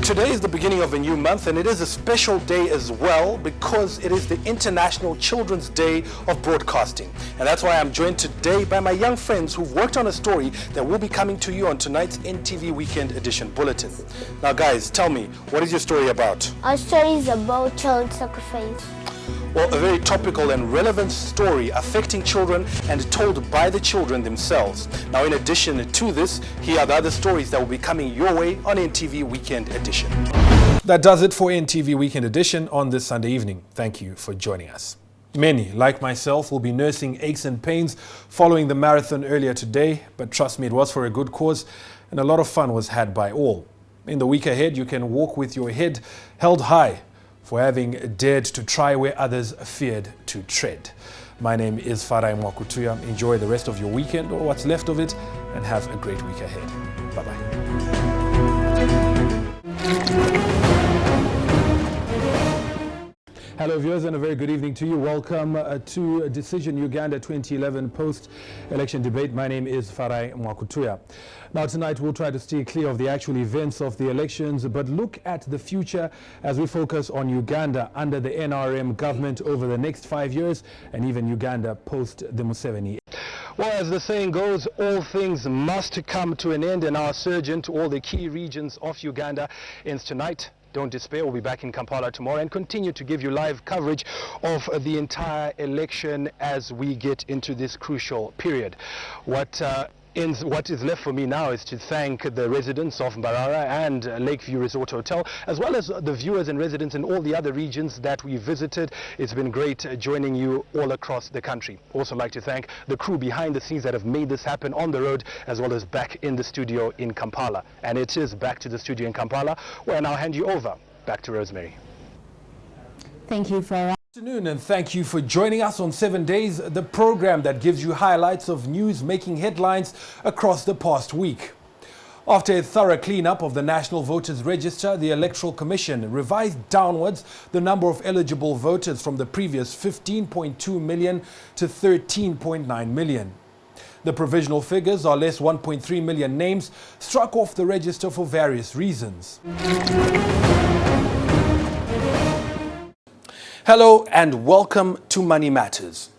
Today is the beginning of a new month, and it is a special day as well because it is the International Children's Day of Broadcasting. And that's why I'm joined today by my young friends who've worked on a story that will be coming to you on tonight's NTV Weekend Edition Bulletin. Now guys, tell me, what is your story about? Our story is about child sacrifice. Well, a very topical and relevant story affecting children and told by the children themselves. Now, in addition to this, here are the other stories that will be coming your way on NTV Weekend Edition. That does it for NTV Weekend Edition on this Sunday evening. Thank you for joining us. Many, like myself, will be nursing aches and pains following the marathon earlier today, but trust me, it was for a good cause and a lot of fun was had by all. In the week ahead, you can walk with your head held high for having dared to try where others feared to tread. My name is Farai Mwakutuya. Enjoy the rest of your weekend or what's left of it and have a great week ahead. Bye-bye. Hello viewers and a very good evening to you. Welcome to Decision Uganda 2011 post-election debate. My name is Farai Mwakutuya. Now tonight we'll try to stay clear of the actual events of the elections, but look at the future as we focus on Uganda under the NRM government over the next 5 years and even Uganda post the Museveni. Well, as the saying goes, all things must come to an end, and our surgeon to all the key regions of Uganda ends tonight. Don't despair, we'll be back in Kampala tomorrow and continue to give you live coverage of the entire election as we get into this crucial period. What is left for me now is to thank the residents of Mbarara and Lakeview Resort Hotel, as well as the viewers and residents in all the other regions that we visited. It's been great joining you all across the country. Also like to thank the crew behind the scenes that have made this happen on the road, as well as back in the studio in Kampala. And it is back to the studio in Kampala, where I now hand you over back to Rosemary. Thank you, Farai. Good afternoon and thank you for joining us on 7 Days, the program that gives you highlights of news making headlines across the past week. After a thorough cleanup of the National Voters Register, the Electoral Commission revised downwards the number of eligible voters from the previous 15.2 million to 13.9 million. The provisional figures are less 1.3 million names struck off the register for various reasons. Hello and welcome to Money Matters.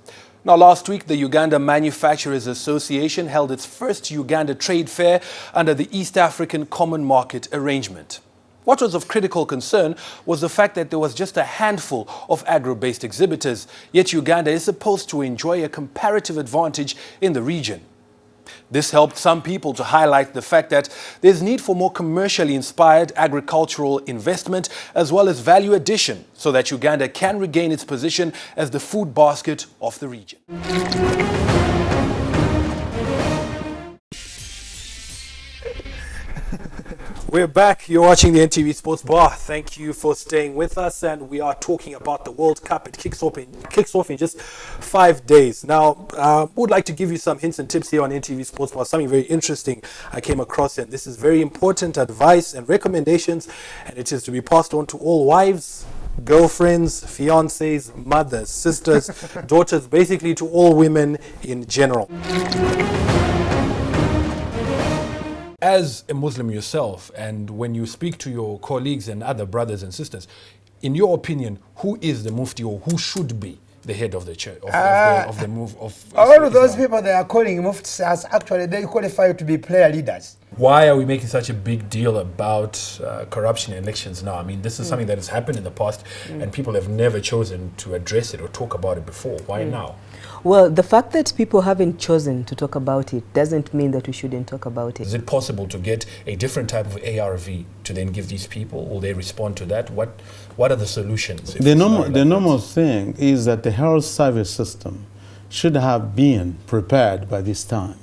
Now last week, the Uganda Manufacturers Association held its first Uganda Trade Fair under the East African Common Market Arrangement. What was of critical concern was the fact that there was just a handful of agro-based exhibitors, yet Uganda is supposed to enjoy a comparative advantage in the region. This helped some people to highlight the fact that there's need for more commercially inspired agricultural investment as well as value addition so that Uganda can regain its position as the food basket of the region. We're back. You're watching the NTV Sports Bar. Thank you for staying with us. And we are talking about the World Cup. It kicks off in just 5 days. Now, would like to give you some hints and tips here on NTV Sports Bar. Something very interesting I came across. And this is very important advice and recommendations. And it is to be passed on to all wives, girlfriends, fiancés, mothers, sisters, daughters, basically to all women in general. As a Muslim yourself, and when you speak to your colleagues and other brothers and sisters, in your opinion, who is the mufti or who should be the head of the church, of the move of all of those people they are calling muftis as actually they qualify to be player leaders. Why are we making such a big deal about corruption in elections now? I mean, this is something that has happened in the past and people have never chosen to address it or talk about it before. Why now? Well, the fact that people haven't chosen to talk about it doesn't mean that we shouldn't talk about it. Is it possible to get a different type of ARV to then give these people? Will they respond to that? What are the solutions? The normal thing is that the health service system should have been prepared by this time.